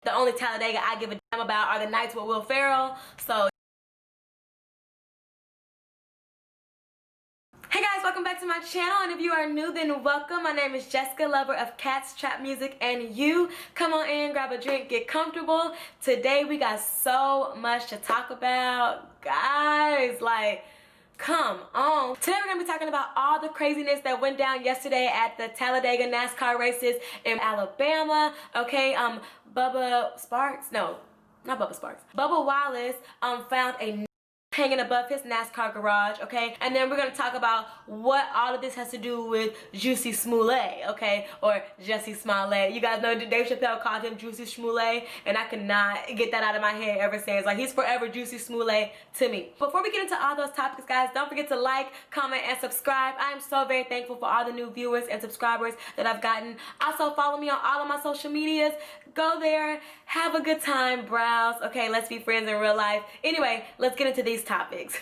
the only Talladega I give a damn about are the nights with Will Ferrell. So hey guys, welcome back to my channel, and if you are new, then welcome. My name is Jessyka, lover of cats, trap music, and you. Come on in, grab a drink, get comfortable. Today we got so much to talk about, guys. Like, come on. Today we're gonna be talking about all the craziness that went down yesterday at the Talladega NASCAR races in Alabama. Okay, Bubba Wallace found a hanging above his NASCAR garage, okay? And then we're gonna talk about what all of this has to do with Jussie Smollett, okay? Or Jussie Smollett. You guys know Dave Chappelle called him Jussie Smollett, and I cannot get that out of my head ever since. Like, he's forever Jussie Smollett to me. Before we get into all those topics, guys, don't forget to like, comment, and subscribe. I am so very thankful for all the new viewers and subscribers that I've gotten. Also, follow me on all of my social medias. Go there, have a good time, browse. Okay, let's be friends in real life. Anyway, let's get into these topics.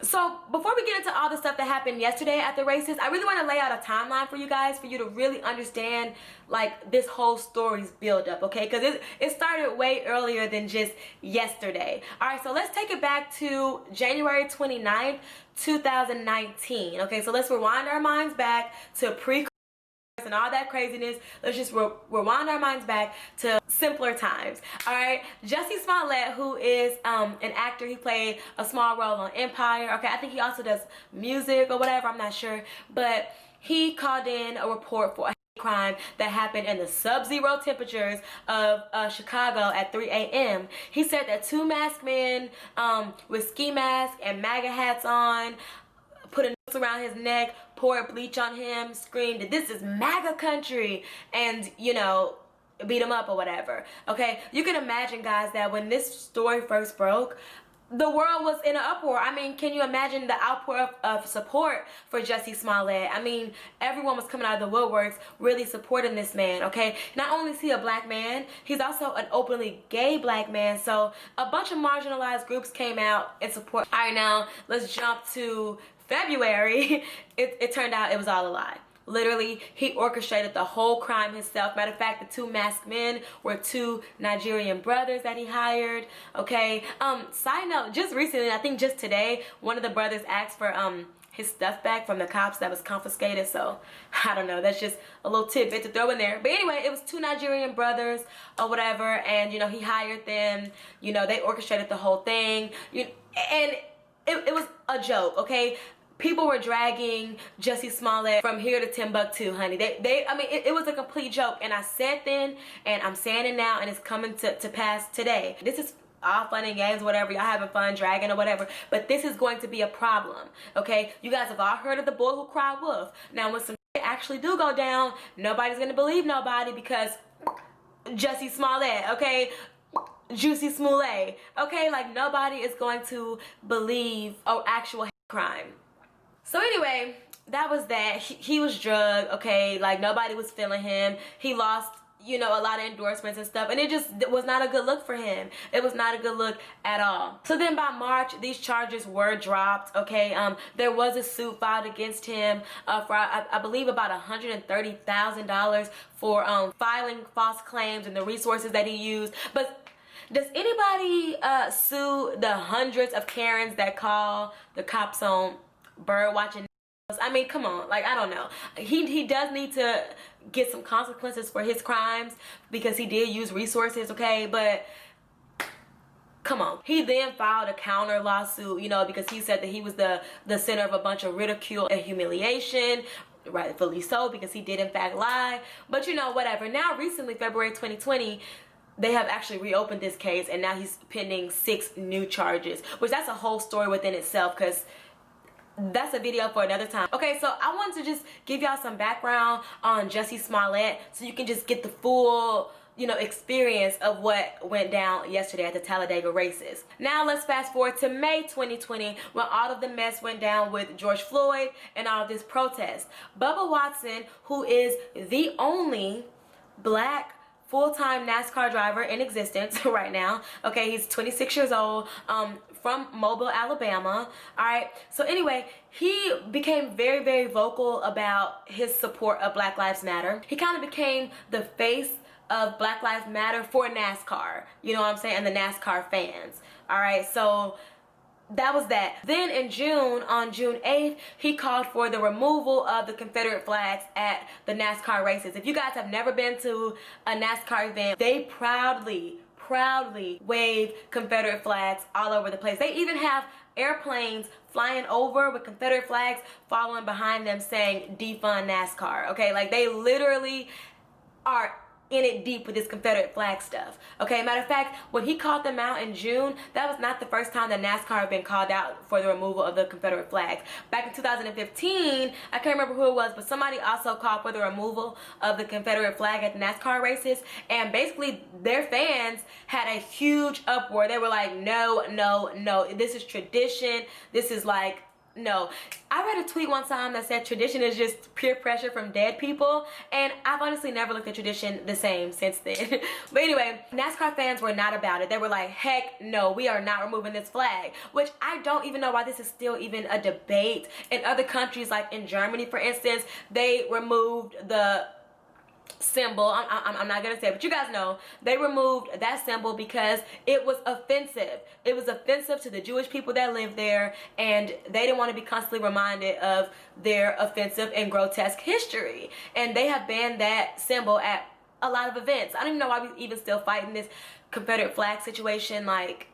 So before we get into all the stuff that happened yesterday at the races, I really want to lay out a timeline for you guys, for you to really understand like this whole story's build up, okay? Because it started way earlier than just yesterday. All right, so let's take it back to January 29th, 2019. Okay, so let's rewind our minds back to pre and all that craziness. Let's just rewind our minds back to simpler times. All right, Jussie Smollett, who is an actor, he played a small role on Empire. Okay, I think he also does music or whatever, I'm not sure, but he called in a report for a crime that happened in the sub-zero temperatures of Chicago at 3 a.m. He said that two masked men with ski masks and MAGA hats on put a noose around his neck, poured bleach on him, screamed, "This is MAGA country," and, you know, beat him up or whatever. Okay, you can imagine, guys, that when this story first broke, the world was in an uproar. I mean, can you imagine the outpour of support for Jussie Smollett? I mean, everyone was coming out of the woodworks really supporting this man, okay? Not only is he a black man, he's also an openly gay black man, so a bunch of marginalized groups came out in support. All right, now, let's jump to February. It turned out it was all a lie. Literally, he orchestrated the whole crime himself. Matter of fact, the two masked men were two Nigerian brothers that he hired, okay? Side note, just recently, I think just today, one of the brothers asked for his stuff back from the cops that was confiscated, so I don't know, that's just a little tidbit to throw in there. But anyway, it was two Nigerian brothers or whatever, and, you know, he hired them, you know, they orchestrated the whole thing, and it was a joke, okay? People were dragging Jussie Smollett from here to Timbuktu, honey. I mean, it was a complete joke. And I said then, and I'm saying it now, and it's coming to pass today. This is all fun and games, whatever. Y'all having fun, dragging or whatever. But this is going to be a problem, okay? You guys have all heard of the boy who cried wolf. Now, when some shit actually do go down, nobody's going to believe nobody because Jussie Smollett, okay? Jussie Smollett, okay? Like, nobody is going to believe actual crime. So anyway, that was that. He was drugged, okay? Like, nobody was feeling him. He lost, you know, a lot of endorsements and stuff, and it just was not a good look for him. It was not a good look at all. So then by March, these charges were dropped, okay? There was a suit filed against him for, I believe, about $130,000 for filing false claims and the resources that he used. But does anybody sue the hundreds of Karens that call the cops on bird watching? I mean, come on, like, I don't know. He does need to get some consequences for his crimes because he did use resources, okay? But come on. He then filed a counter lawsuit, you know, because he said that he was the center of a bunch of ridicule and humiliation, rightfully so, because he did in fact lie. But, you know, whatever. Now recently, February 2020, they have actually reopened this case, and now he's pending 6 new charges, which that's a whole story within itself, because that's a video for another time. Okay, so I wanted to just give y'all some background on Jussie Smollett so you can just get the full, you know, experience of what went down yesterday at the Talladega races. Now let's fast forward to May 2020 when all of the mess went down with George Floyd and all of this protest. Bubba Watson, who is the only black full-time NASCAR driver in existence right now, okay, he's 26 years old, from Mobile, Alabama. All right, so anyway, he became very vocal about his support of Black Lives Matter. He kind of became the face of Black Lives Matter for NASCAR. You know what I'm saying? And the NASCAR fans. All right, so that was that. Then in June, on June 8th, he called for the removal of the Confederate flags at the NASCAR races. If you guys have never been to a NASCAR event, they proudly wave Confederate flags all over the place. They even have airplanes flying over with Confederate flags following behind them saying defund NASCAR. Okay, like they literally are in it deep with this Confederate flag stuff. Okay, matter of fact, when he called them out in June, that was not the first time that NASCAR had been called out for the removal of the Confederate flags. Back in 2015, I can't remember who it was, but somebody also called for the removal of the Confederate flag at the NASCAR races, and basically their fans had a huge uproar. They were like, no, no, no, this is tradition. This is like, no. I read a tweet one time that said tradition is just peer pressure from dead people, and I've honestly never looked at tradition the same since then. But anyway, NASCAR fans were not about it. They were like, heck no, we are not removing this flag, which I don't even know why this is still even a debate. In other countries, like in Germany, for instance, they removed the symbol. I'm not gonna say it, but you guys know they removed that symbol because it was offensive. It was offensive to the Jewish people that live there, and they didn't want to be constantly reminded of their offensive and grotesque history. And they have banned that symbol at a lot of events. I don't even know why we even still fighting this Confederate flag situation. Like,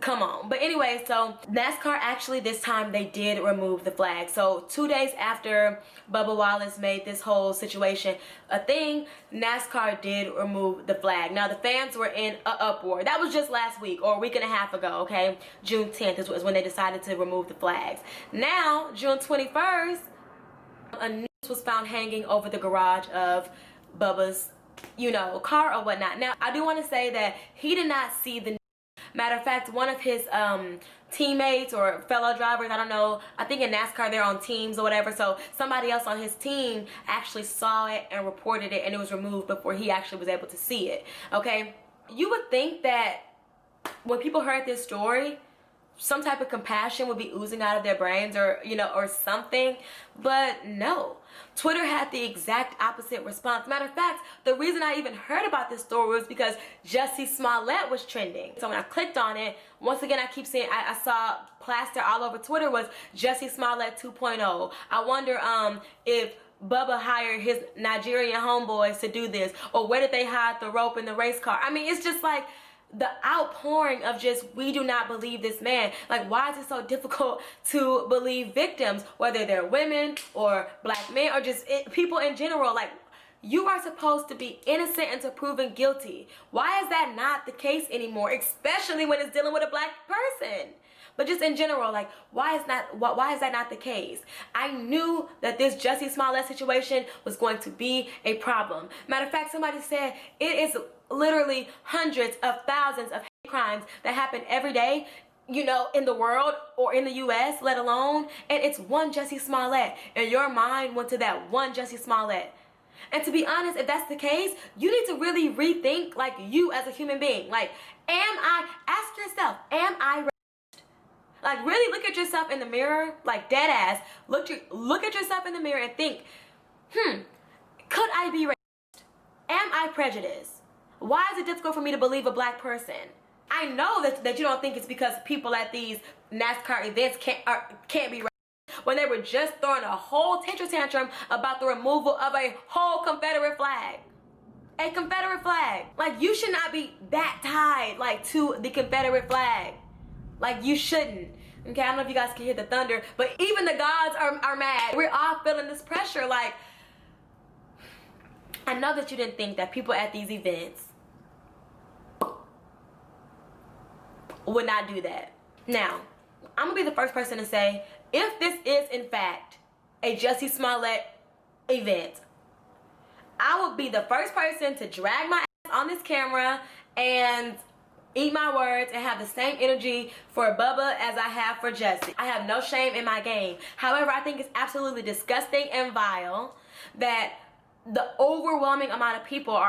come on. But anyway, so NASCAR actually this time they did remove the flag. So 2 days after Bubba Wallace made this whole situation a thing, NASCAR did remove the flag. Now the fans were in an uproar. That was just last week or a week and a half ago, okay? June 10th is when they decided to remove the flags. Now, June 21st, a noose was found hanging over the garage of Bubba's, you know, car or whatnot. Now, I do want to say that he did not see the matter of fact, one of his teammates or fellow drivers, I don't know, I think in NASCAR they're on teams or whatever, so somebody else on his team actually saw it and reported it, and it was removed before he actually was able to see it, okay? You would think that when people heard this story, some type of compassion would be oozing out of their brains, or, you know, or something, but no. Twitter had the exact opposite response. Matter of fact, the reason I even heard about this story was because Jussie Smollett was trending. So when I clicked on it, once again I keep seeing, I saw plastered all over Twitter was Jussie Smollett 2.0. I wonder if Bubba hired his Nigerian homeboys to do this, or where did they hide the rope in the race car? I mean, it's just like the outpouring of just, we do not believe this man. Like, why is it so difficult to believe victims, whether they're women or black men or just people in general? Like, you are supposed to be innocent until proven guilty. Why is that not the case anymore, especially when it's dealing with a black person? But just in general, like, why is that not the case? I knew that this Jussie Smollett situation was going to be a problem. Matter of fact, somebody said it is literally hundreds of thousands of hate crimes that happen every day, you know, in the world or in the US, let alone, and it's one Jussie Smollett, and your mind went to that one Jussie Smollett. And to be honest, if that's the case, you need to really rethink, like, you as a human being. Like, ask yourself, am I racist? Like, really look at yourself in the mirror, like dead ass, look at yourself in the mirror and think, could I be racist? Am I prejudiced? Why is it difficult for me to believe a black person? I know that you don't think it's because people at these NASCAR events can't be racist, when they were just throwing a whole tantrum about the removal of a whole Confederate flag. A Confederate flag. Like, you should not be that tied, like, to the Confederate flag. Like, you shouldn't. Okay, I don't know if you guys can hear the thunder, but even the gods are mad. We're all feeling this pressure. Like, I know that you didn't think that people at these events would not do that. Now, I'm gonna be the first person to say, if this is in fact a Jussie Smollett event, I will be the first person to drag my ass on this camera and eat my words and have the same energy for Bubba as I have for Jussie. I have no shame in my game. However, I think it's absolutely disgusting and vile that the overwhelming amount of people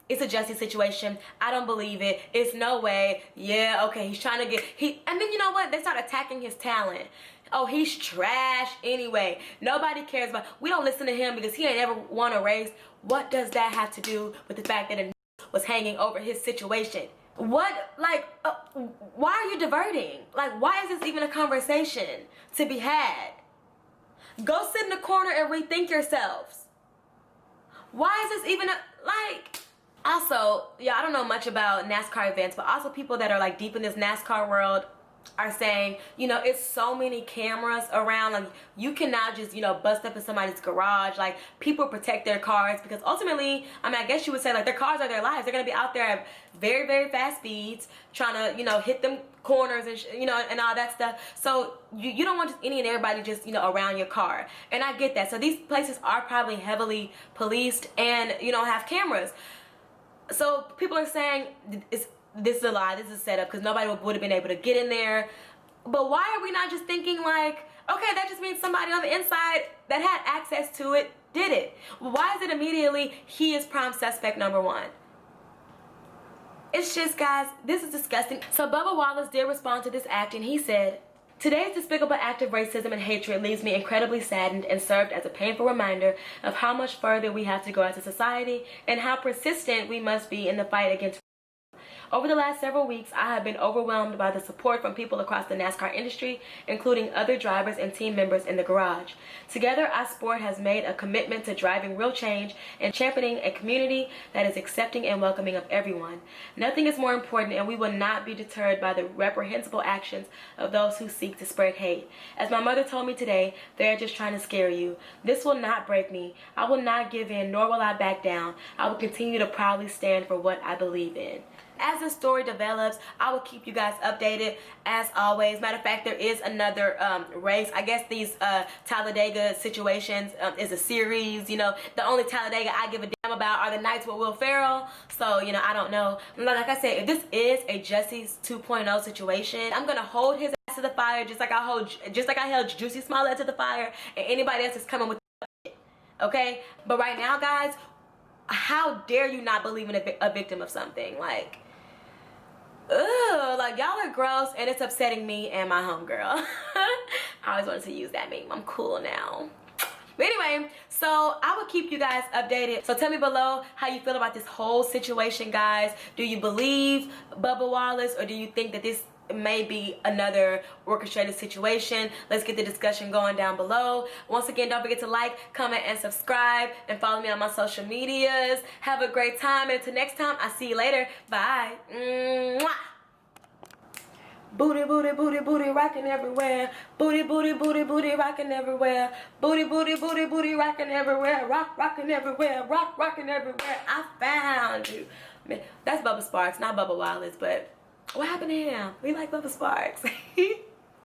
it's a Jussie situation. I don't believe it. It's no way. Yeah, okay, he's trying to and then you know what? They start attacking his talent. Oh, he's trash anyway. Nobody cares about. We don't listen to him because he ain't ever won a race. What does that have to do with the fact that a was hanging over his situation? What, like, why are you diverting? Like, why is this even a conversation to be had? Go sit in the corner and rethink yourselves. Why is this even like, also, yeah, I don't know much about NASCAR events, but also people that are like deep in this NASCAR world are saying, you know, it's so many cameras around, like you cannot just, you know, bust up in somebody's garage. Like, people protect their cars because ultimately, I mean, I guess you would say, like, their cars are their lives. They're gonna be out there at very, very fast speeds trying to, you know, hit them corners and you know, and all that stuff. So you don't want just any and everybody just, you know, around your car, and I get that. So these places are probably heavily policed and, you know, have cameras. So people are saying this is a lie, this is a setup, because nobody would have been able to get in there. But why are we not just thinking like, okay, that just means somebody on the inside that had access to it did it? Why is it immediately he is prime suspect number one? It's just, guys, this is disgusting. So Bubba Wallace did respond to this act, and he said, "Today's despicable act of racism and hatred leaves me incredibly saddened and served as a painful reminder of how much further we have to go as a society and how persistent we must be in the fight against. Over the last several weeks, I have been overwhelmed by the support from people across the NASCAR industry, including other drivers and team members in the garage. Together, our sport has made a commitment to driving real change and championing a community that is accepting and welcoming of everyone. Nothing is more important, and we will not be deterred by the reprehensible actions of those who seek to spread hate. As my mother told me today, they are just trying to scare you. This will not break me. I will not give in, nor will I back down. I will continue to proudly stand for what I believe in." As the story develops, I will keep you guys updated as always. Matter of fact, there is another race. I guess these Talladega situations is a series. You know, the only Talladega I give a damn about are the nights with Will Ferrell. So, you know, I don't know. Like I said, if this is a Jesse's 2.0 situation, I'm gonna hold his ass to the fire just like I held Jussie Smollett to the fire, and anybody else is coming with it. Okay? But right now, guys, how dare you not believe in a victim of something? Like, ugh, like, y'all are gross, and it's upsetting me and my homegirl. I always wanted to use that meme. I'm cool now. But anyway, so I will keep you guys updated. So tell me below how you feel about this whole situation, guys. Do you believe Bubba Wallace, or do you think that this may be another orchestrated situation? Let's get the discussion going down below. Once again, don't forget to like, comment, and subscribe, and follow me on my social medias. Have a great time, and until next time, I'll see you later. Bye. Mwah. Booty, booty, booty, booty, rocking everywhere. Booty, booty, booty, booty, rocking everywhere. Booty, booty, booty, booty, rocking everywhere. Rock, rocking everywhere. Rock, rocking everywhere. I found you. Man, that's Bubba Sparks, not Bubba Wallace, but what happened to him? We like Bubba Sparks.